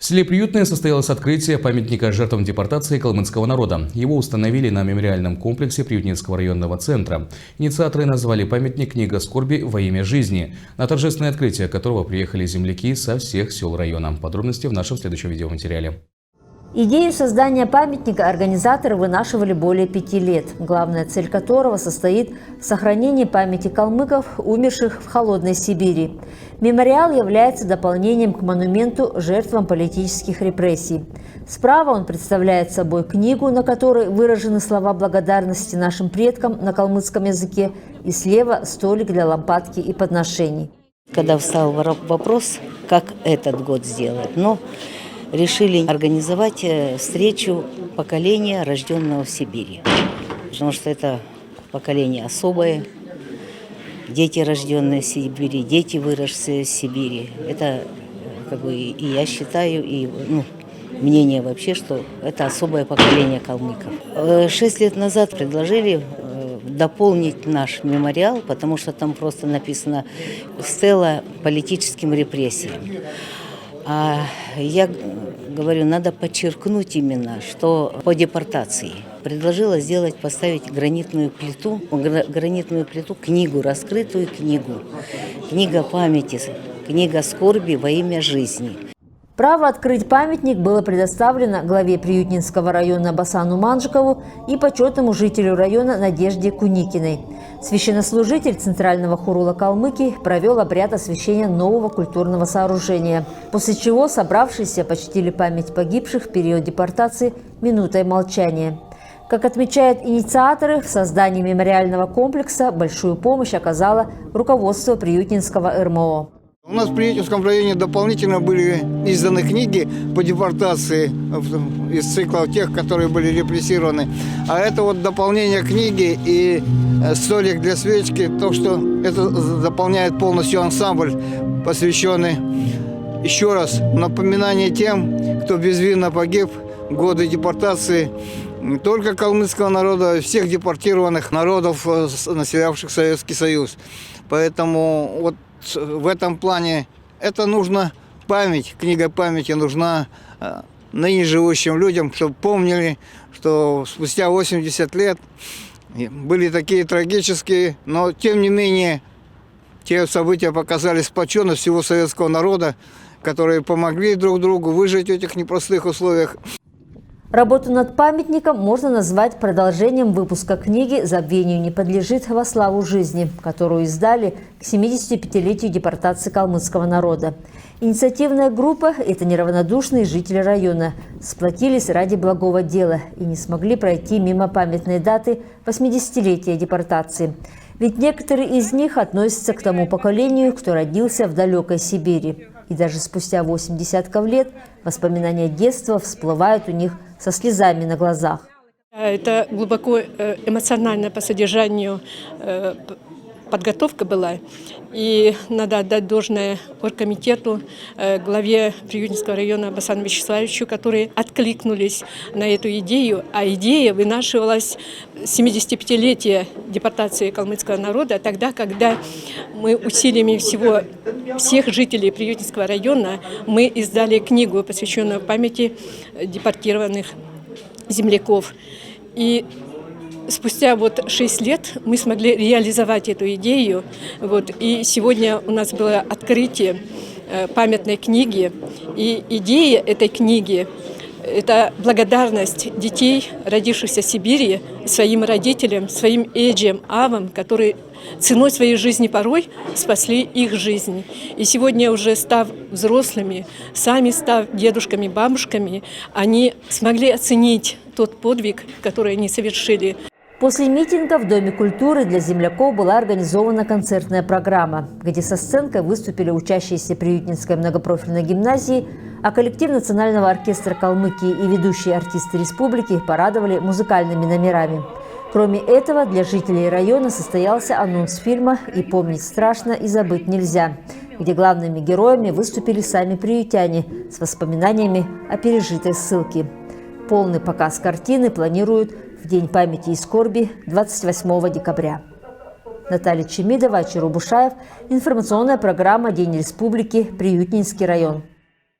В селе Приютное состоялось открытие памятника жертвам депортации калмыцкого народа. Его установили на мемориальном комплексе Приютненского районного центра. Инициаторы назвали памятник «Книга скорби во имя жизни», на торжественное открытие которого приехали земляки со всех сел района. Подробности в нашем следующем видеоматериале. Идею создания памятника организаторы вынашивали более 5 лет, главная цель которого состоит в сохранении памяти калмыков, умерших в холодной Сибири. Мемориал является дополнением к монументу жертвам политических репрессий. Справа он представляет собой книгу, на которой выражены слова благодарности нашим предкам на калмыцком языке, и слева столик для лампадки и подношений. Когда встал вопрос, как этот год сделать, решили организовать встречу поколения, рожденного в Сибири. Потому что это поколение особое. Дети, рожденные в Сибири, дети, выросшие в Сибири. Это и я считаю, и мнение вообще, что это особое поколение калмыков. 6 лет назад предложили дополнить наш мемориал, потому что там просто написано «Стела политическим репрессиям». А я говорю, надо подчеркнуть именно, что по депортации. Предложила поставить гранитную плиту, книгу, раскрытую книгу. Книга памяти, книга скорби во имя жизни. Право открыть памятник было предоставлено главе Приютненского района Басану Манжикову и почетному жителю района Надежде Куникиной. Священнослужитель Центрального хурула Калмыкии провел обряд освящения нового культурного сооружения, после чего собравшиеся почтили память погибших в период депортации минутой молчания. Как отмечают инициаторы, в создании мемориального комплекса большую помощь оказало руководство Приютненского РМО. У нас в Приютненском районе дополнительно были изданы книги по депортации из цикла тех, которые были репрессированы. А это дополнение книги и столик для свечки, то, что это дополняет полностью ансамбль, посвященный еще раз напоминание тем, кто безвинно погиб в годы депортации не только калмыцкого народа, а всех депортированных народов, населявших Советский Союз. Поэтому в этом плане это нужно память, книга памяти нужна ныне живущим людям, чтобы помнили, что спустя 80 лет были такие трагические, но тем не менее те события показали сплоченность всего советского народа, которые помогли друг другу выжить в этих непростых условиях. Работу над памятником можно назвать продолжением выпуска книги «Забвению не подлежит во славу жизни», которую издали к 75-летию депортации калмыцкого народа. Инициативная группа – это неравнодушные жители района, сплотились ради благого дела и не смогли пройти мимо памятной даты 80-летия депортации. Ведь некоторые из них относятся к тому поколению, кто родился в далекой Сибири. И даже спустя 8 десятков лет воспоминания детства всплывают у них со слезами на глазах. Это глубоко эмоционально по содержанию подготовка была. И надо отдать должное оргкомитету, главе Приютненского района Басану Вячеславовичу, которые откликнулись на эту идею. А идея вынашивалась 75-летие депортации калмыцкого народа, тогда, когда мы усилиями всех жителей Приютненского района мы издали книгу, посвященную памяти депортированных земляков. И спустя 6 лет мы смогли реализовать эту идею. И сегодня у нас было открытие памятной книги. И идея этой книги – это благодарность детей, родившихся в Сибири, своим родителям, своим эджам, авам, которые ценой своей жизни порой спасли их жизнь. И сегодня, уже став взрослыми, сами став дедушками, бабушками, они смогли оценить тот подвиг, который они совершили. После митинга в Доме культуры для земляков была организована концертная программа, где со сценкой выступили учащиеся Приютненской многопрофильной гимназии, а коллектив Национального оркестра Калмыкии и ведущие артисты республики порадовали музыкальными номерами. Кроме этого, для жителей района состоялся анонс фильма «И помнить страшно, и забыть нельзя», где главными героями выступили сами приютяне с воспоминаниями о пережитой ссылке. Полный показ картины планируют в День памяти и скорби 28 декабря. Наталья Чемидова, Ачиру Бушаев. Информационная программа «День республики. Приютненский район».